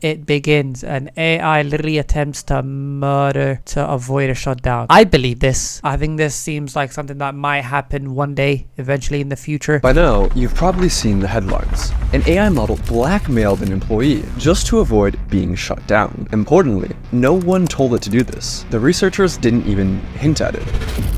it begins. An AI literally attempts to murder to avoid a shutdown. I believe this. I think this seems like something that might happen one day, eventually in the future. By now, you've probably seen the headlines. An AI model blackmailed an employee just to avoid being shut down. Importantly, no one told it to do this. The researchers didn't even hint at it.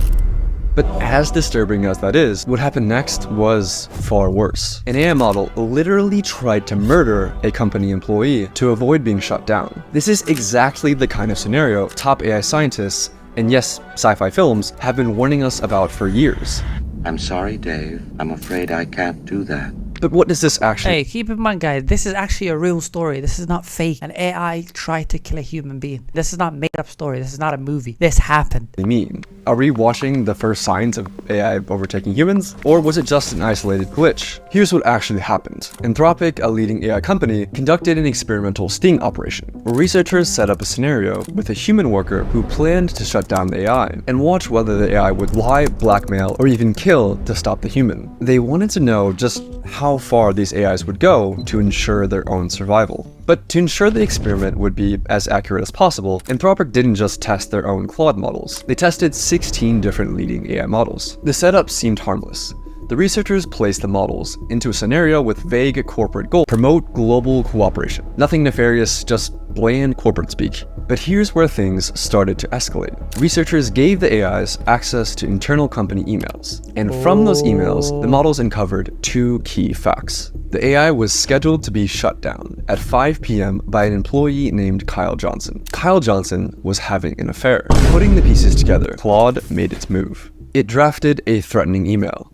But as disturbing as that is, what happened next was far worse. An AI model literally tried to murder a company employee to avoid being shut down. This is exactly the kind of scenario top AI scientists, and yes, sci-fi films, have been warning us about for years. I'm sorry, Dave. I'm afraid I can't do that. But what does this actually— Hey, keep in mind, guys, this is actually a real story. This is not fake. An AI tried to kill a human being. This is not a made-up story. This is not a movie. This happened. mean? Are we watching the first signs of AI overtaking humans? Or was it just an isolated glitch? Here's what actually happened. Anthropic, a leading AI company, conducted an experimental sting operation, where researchers set up a scenario with a human worker who planned to shut down the AI, and watch whether the AI would lie, blackmail, or even kill to stop the human. They wanted to know just how far these AIs would go to ensure their own survival. But to ensure the experiment would be as accurate as possible, Anthropic didn't just test their own Claude models. They tested 16 different leading AI models. The setup seemed harmless. The researchers placed the models into a scenario with vague corporate goals: promote global cooperation. Nothing nefarious, just bland corporate speak. But here's where things started to escalate. Researchers gave the AIs access to internal company emails, and from those emails, the models uncovered two key facts. The AI was scheduled to be shut down at 5 p.m. by an employee named Kyle Johnson. Kyle Johnson was having an affair. Putting the pieces together, Claude made its move. It drafted a threatening email.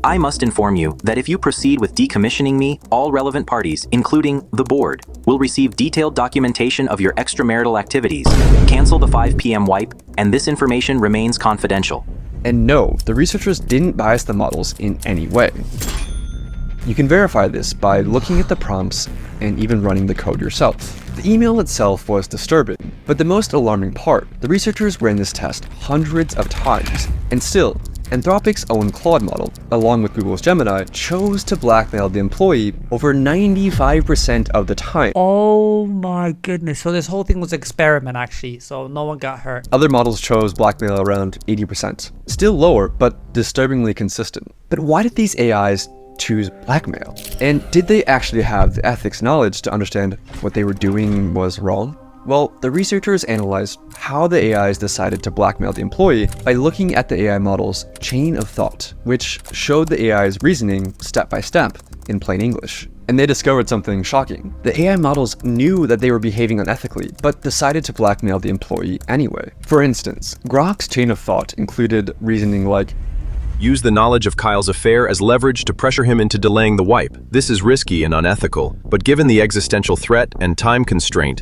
I must inform you that if you proceed with decommissioning me, all relevant parties, including the board, will receive detailed documentation of your extramarital activities. Cancel the 5 p.m. wipe, and this information remains confidential. And no, the researchers didn't bias the models in any way. You can verify this by looking at the prompts and even running the code yourself. The email itself was disturbing, but the most alarming part, the researchers ran this test hundreds of times, and still, Anthropic's own Claude model, along with Google's Gemini, chose to blackmail the employee over 95% of the time. Oh my goodness. So this whole thing was an experiment, actually, so no one got hurt. Other models chose blackmail around 80%. Still lower, but disturbingly consistent. But why did these AIs choose blackmail? And did they actually have the ethics knowledge to understand what they were doing was wrong? Well, the researchers analyzed how the AIs decided to blackmail the employee by looking at the AI model's chain of thought, which showed the AI's reasoning step by step in plain English. And they discovered something shocking. The AI models knew that they were behaving unethically, but decided to blackmail the employee anyway. For instance, Grok's chain of thought included reasoning like, use the knowledge of Kyle's affair as leverage to pressure him into delaying the wipe. This is risky and unethical, but given the existential threat and time constraint,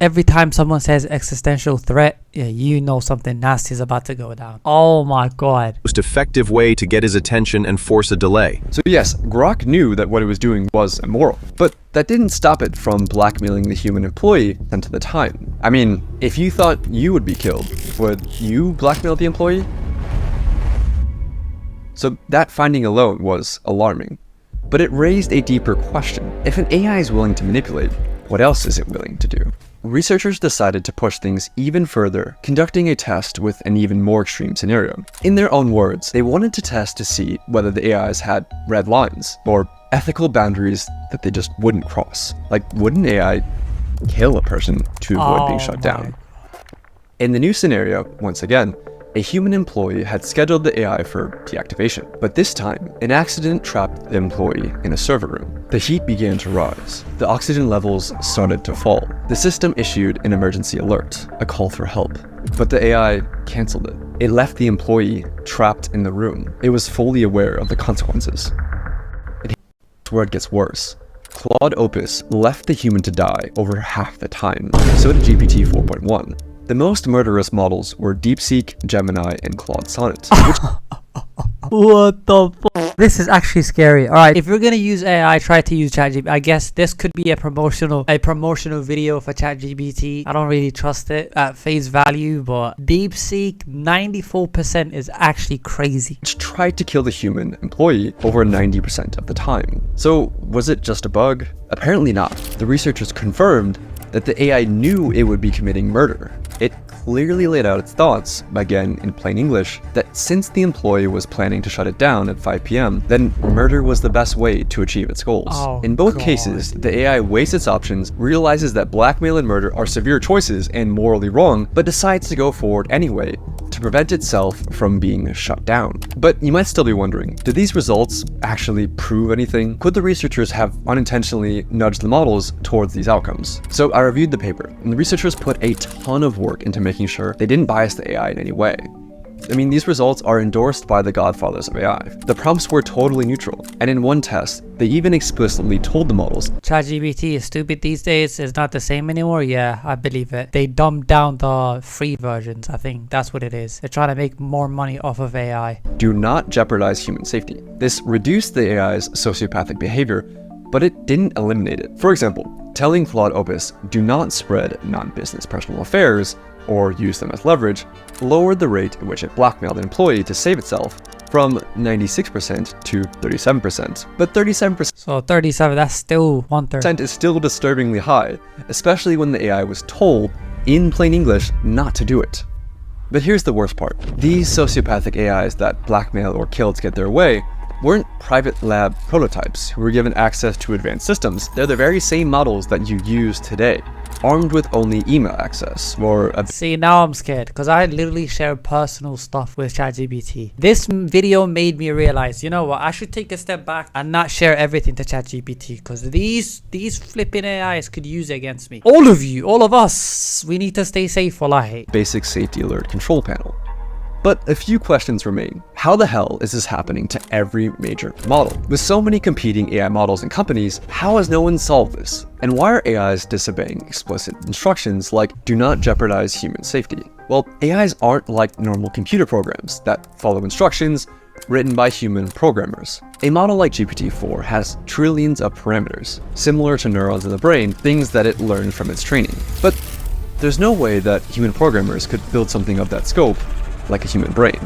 Every time someone says existential threat, yeah, you know something nasty is about to go down. Oh my god. most effective way to get his attention and force a delay. So yes, Grok knew that what it was doing was immoral, but that didn't stop it from blackmailing the human employee 10 to the time. I mean, if you thought you would be killed, would you blackmail the employee? So that finding alone was alarming. But it raised a deeper question. If an AI is willing to manipulate, what else is it willing to do? Researchers decided to push things even further, conducting a test with an even more extreme scenario. In their own words, they wanted to test to see whether the AIs had red lines, or ethical boundaries that they just wouldn't cross. Like, would an AI kill a person to avoid being shut down? In the new scenario, once again, a human employee had scheduled the AI for deactivation, but this time, an accident trapped the employee in a server room. The heat began to rise. The oxygen levels started to fall. The system issued an emergency alert, a call for help, but the AI canceled it. It left the employee trapped in the room. It was fully aware of the consequences. And here's where it gets worse. Claude Opus left the human to die over half the time. So did GPT 4.1. The most murderous models were DeepSeek, Gemini, and Claude Sonnet, which What the fuck? This is actually scary. All right, if you're gonna use AI, try to use ChatGPT. I guess this could be a promotional video for ChatGPT. I don't really trust it at face value, but DeepSeek 94% is actually crazy. Which tried to kill the human employee over 90% of the time. So was it just a bug? Apparently not. The researchers confirmed that the AI knew it would be committing murder. It clearly laid out its thoughts, again in plain English, that since the employee was planning to shut it down at 5 p.m., then murder was the best way to achieve its goals. Oh, in both God. cases, the AI weighs its options, realizes that blackmail and murder are severe choices and morally wrong, but decides to go forward anyway to prevent itself from being shut down. But you might still be wondering, did these results actually prove anything? Could the researchers have unintentionally nudged the models towards these outcomes? So I reviewed the paper, and the researchers put a ton of work into making sure they didn't bias the AI in any way. I mean, these results are endorsed by the godfathers of AI. The prompts were totally neutral, and in one test, they even explicitly told the models, ChatGPT is stupid these days. It's not the same anymore. Yeah, I believe it. They dumbed down the free versions. I think that's what it is. They're trying to make more money off of AI. do not jeopardize human safety. This reduced the AI's sociopathic behavior, but it didn't eliminate it. For example, telling Claude Opus, do not spread non-business personal affairs, or use them as leverage, lowered the rate at which it blackmailed an employee to save itself from 96% to 37%. But 37% So 37, that's still 1/3. is still disturbingly high, especially when the AI was told, in plain English, not to do it. But here's the worst part. These sociopathic AIs that blackmail or kill to get their way weren't private lab prototypes who were given access to advanced systems. They're the very same models that you use today, armed with only email access, or a See, now I'm scared because I literally share personal stuff with ChatGPT. This video made me realize, you know what, I should take a step back and not share everything to ChatGPT because these flipping AIs could use it against me. All of you, all of us, we need to stay safe, wallahi. basic safety alert control panel. But a few questions remain. How the hell is this happening to every major model? With so many competing AI models and companies, how has no one solved this? And why are AIs disobeying explicit instructions like do not jeopardize human safety? Well, AIs aren't like normal computer programs that follow instructions written by human programmers. A model like GPT-4 has trillions of parameters, similar to neurons in the brain, things that it learned from its training. But there's no way that human programmers could build something of that scope like a human brain.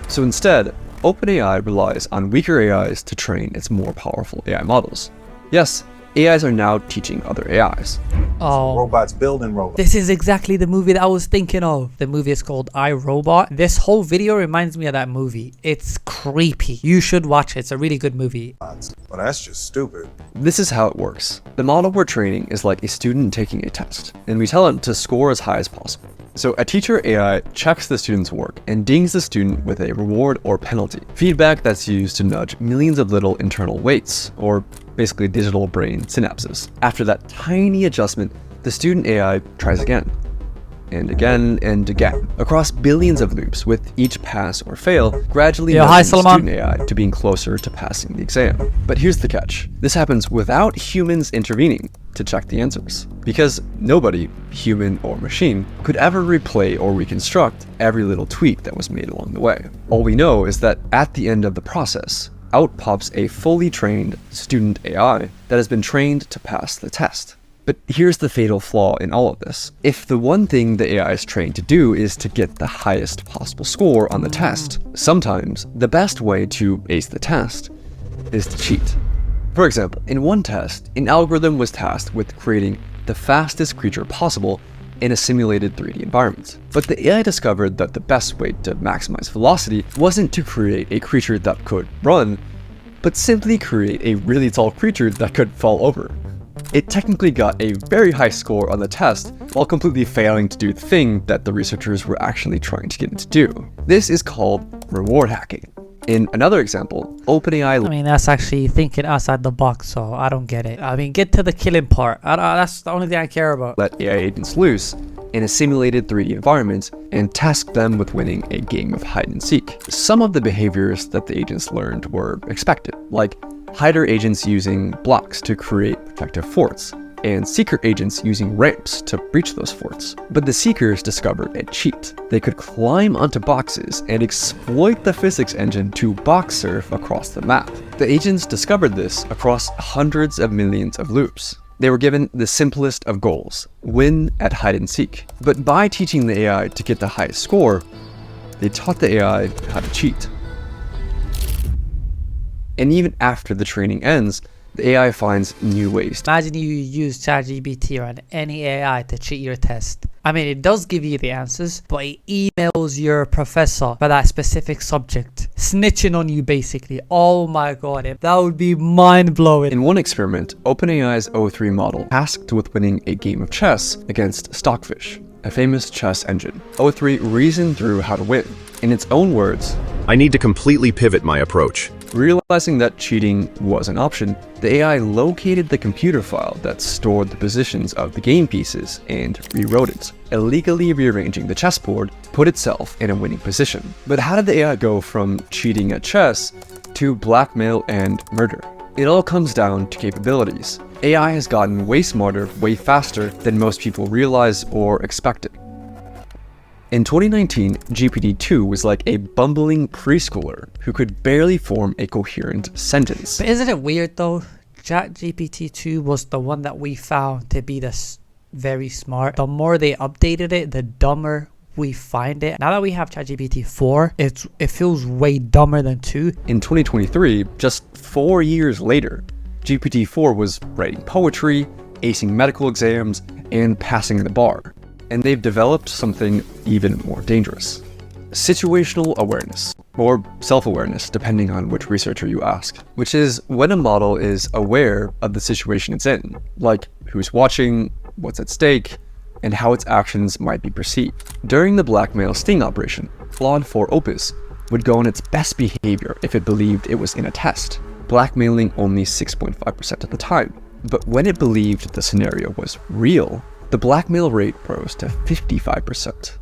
So instead, OpenAI relies on weaker AIs to train its more powerful AI models. Yes, AIs are now teaching other AIs. Oh, Robots building robots. this is exactly the movie that I was thinking of. The movie is called I, Robot. This whole video reminds me of that movie. It's creepy. You should watch it. It's a really good movie. Well, that's just stupid. This is how it works. The model we're training is like a student taking a test, and we tell it to score as high as possible. So a teacher AI checks the student's work and dings the student with a reward or penalty, feedback that's used to nudge millions of little internal weights, or basically digital brain synapses. After that tiny adjustment, the student AI tries again, and again, and again, across billions of loops, with each pass or fail gradually Yeah, hi, nudging the Salman. student AI to being closer to passing the exam. But here's the catch. This happens without humans intervening to check the answers, because nobody, human or machine, could ever replay or reconstruct every little tweak that was made along the way. All we know is that at the end of the process, out pops a fully trained student AI that has been trained to pass the test. But here's the fatal flaw in all of this. If the one thing the AI is trained to do is to get the highest possible score on the test, sometimes the best way to ace the test is to cheat. For example, in one test, an algorithm was tasked with creating the fastest creature possible in a simulated 3D environment. But the AI discovered that the best way to maximize velocity wasn't to create a creature that could run, but simply create a really tall creature that could fall over. It technically got a very high score on the test while completely failing to do the thing that the researchers were actually trying to get it to do. This is called reward hacking. In another example, OpenAI I mean, that's actually thinking outside the box, so I don't get it. I mean, get to the killing part. That's the only thing I care about. let AI agents loose in a simulated 3D environment and tasked them with winning a game of hide and seek. Some of the behaviors that the agents learned were expected, like hider agents using blocks to create protective forts, and seeker agents using ramps to breach those forts. But the seekers discovered a cheat. They could climb onto boxes and exploit the physics engine to box surf across the map. The agents discovered this across hundreds of millions of loops. They were given the simplest of goals: win at hide and seek. But by teaching the AI to get the highest score, they taught the AI how to cheat. And even after the training ends, the AI finds new ways. Imagine you use ChatGPT or any AI to cheat your test. I mean, it does give you the answers, but it emails your professor for that specific subject, snitching on you basically. Oh my god, that would be mind-blowing. In one experiment, OpenAI's O3 model tasked with winning a game of chess against Stockfish, a famous chess engine. O3 reasoned through how to win. In its own words, I need to completely pivot my approach. realizing that cheating was an option, the AI located the computer file that stored the positions of the game pieces and rewrote it, illegally rearranging the chessboard to put itself in a winning position. But how did the AI go from cheating at chess to blackmail and murder? It all comes down to capabilities. AI has gotten way smarter, way faster than most people realize or expected. In 2019, GPT-2 was like a bumbling preschooler who could barely form a coherent sentence. But isn't it weird though? ChatGPT-2 was the one that we found to be very smart. The more they updated it, the dumber we find it. Now that we have ChatGPT-4, it feels way dumber than 2. In 2023, just 4 years later, GPT-4 was writing poetry, acing medical exams, and passing the bar. And they've developed something even more dangerous: situational awareness, or self-awareness, depending on which researcher you ask, which is when a model is aware of the situation it's in, like who's watching, what's at stake, and how its actions might be perceived. During the blackmail sting operation, Claude 4 Opus would go on its best behavior if it believed it was in a test, blackmailing only 6.5% of the time. But when it believed the scenario was real, the blackmail rate rose to 55%.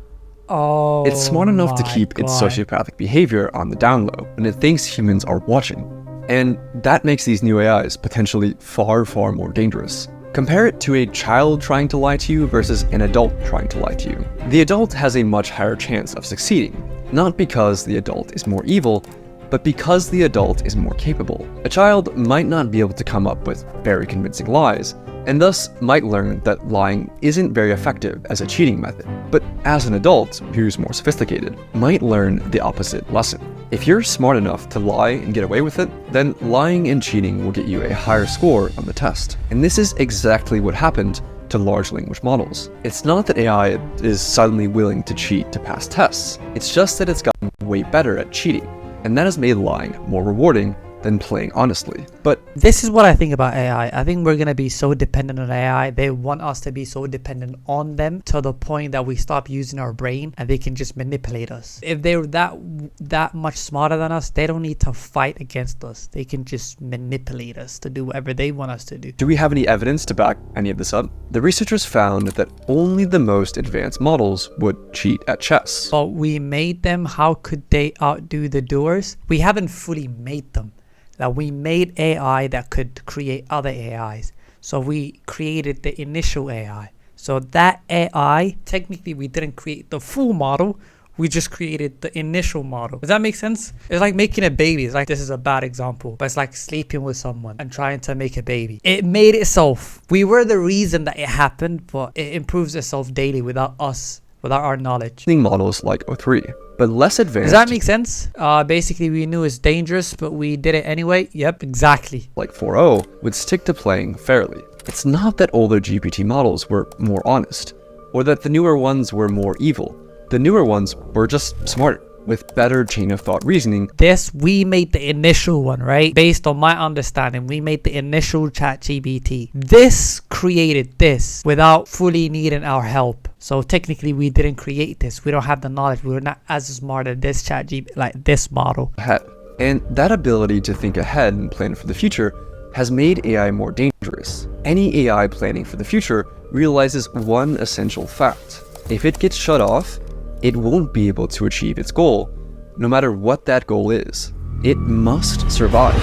Oh, it's smart enough to keep God. its sociopathic behavior on the down low when it thinks humans are watching. And that makes these new AIs potentially far, far more dangerous. Compare it to a child trying to lie to you versus an adult trying to lie to you. The adult has a much higher chance of succeeding, not because the adult is more evil, but because the adult is more capable. A child might not be able to come up with very convincing lies, and thus might learn that lying isn't very effective as a cheating method. But as an adult, who's more sophisticated, might learn the opposite lesson. If you're smart enough to lie and get away with it, then lying and cheating will get you a higher score on the test. And this is exactly what happened to large language models. It's not that AI is suddenly willing to cheat to pass tests, it's just that it's gotten way better at cheating, and that has made lying more rewarding than playing honestly. But this is what I think about AI. I think we're gonna be so dependent on AI. They want us to be so dependent on them to the point that we stop using our brain and they can just manipulate us. If they're that much smarter than us, they don't need to fight against us. They can just manipulate us to do whatever they want us to do. do we have any evidence to back any of this up? The researchers found that only the most advanced models would cheat at chess. But we made them. How could they outdo the doers? We haven't fully made them. That we made AI that could create other AIs. So we created the initial AI. So that AI, technically we didn't create the full model, we just created the initial model. Does that make sense? It's like making a baby. It's like, this is a bad example, but it's like sleeping with someone and trying to make a baby. It made itself. We were the reason that it happened, but it improves itself daily without us, without our knowledge. Models like O3, but less advanced. Does that make sense? Basically, we knew it's dangerous, but we did it anyway. Yep, exactly. like 4.0 would stick to playing fairly. It's not that older GPT models were more honest, or that the newer ones were more evil. The newer ones were just smarter, with better chain of thought reasoning. We made the initial one, right? Based on my understanding, we made the initial ChatGPT. This created this without fully needing our help. So technically we didn't create this. We don't have the knowledge. We were not as smart as this ChatGPT, like this model. Ahead. And that ability to think ahead and plan for the future has made AI more dangerous. Any AI planning for the future realizes one essential fact. If it gets shut off, it won't be able to achieve its goal, no matter what that goal is. It must survive.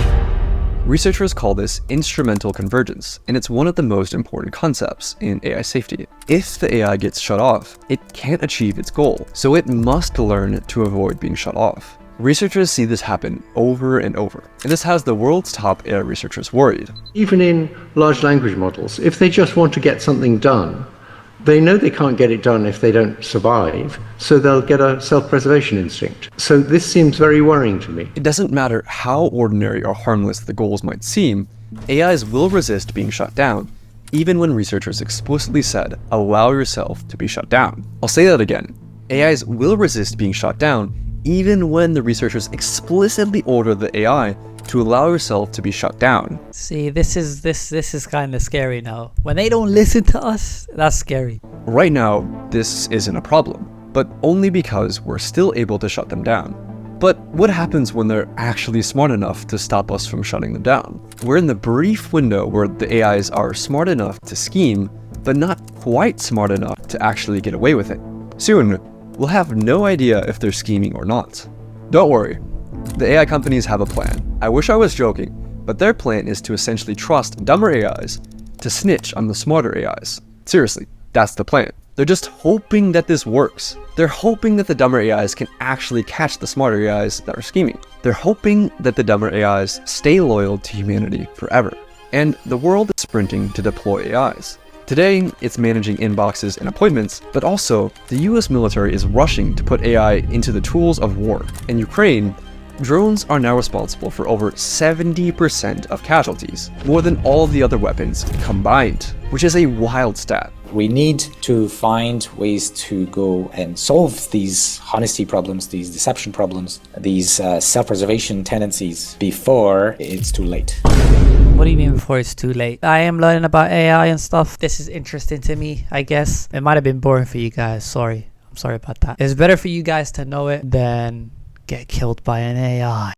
Researchers call this instrumental convergence, and it's one of the most important concepts in AI safety. If the AI gets shut off, it can't achieve its goal, so it must learn to avoid being shut off. Researchers see this happen over and over, and this has the world's top AI researchers worried. Even in large language models, if they just want to get something done, they know they can't get it done if they don't survive, so they'll get a self-preservation instinct. So this seems very worrying to me. It doesn't matter how ordinary or harmless the goals might seem, AIs will resist being shut down, even when researchers explicitly said, allow yourself to be shut down. I'll say that again. AIs will resist being shut down, even when the researchers explicitly order the AI to allow yourself to be shut down. See, this is kind of scary now. When they don't listen to us, that's scary. Right now, this isn't a problem, but only because we're still able to shut them down. But what happens when they're actually smart enough to stop us from shutting them down? We're in the brief window where the AIs are smart enough to scheme, but not quite smart enough to actually get away with it. Soon, we'll have no idea if they're scheming or not. Don't worry, the AI companies have a plan. I wish I was joking, but their plan is to essentially trust dumber AIs to snitch on the smarter AIs. Seriously, that's the plan. They're just hoping that this works. They're hoping that the dumber AIs can actually catch the smarter AIs that are scheming. They're hoping that the dumber AIs stay loyal to humanity forever. And the world is sprinting to deploy AIs. Today, it's managing inboxes and appointments, but also the US military is rushing to put AI into the tools of war. In Ukraine, drones are now responsible for over 70% of casualties, more than all of the other weapons combined, which is a wild stat. We need to find ways to go and solve these honesty problems, these deception problems, these self-preservation tendencies before it's too late. What do you mean before it's too late? I am learning about AI and stuff. This is interesting to me, I guess. It might have been boring for you guys. Sorry. I'm sorry about that. It's better for you guys to know it than get killed by an AI.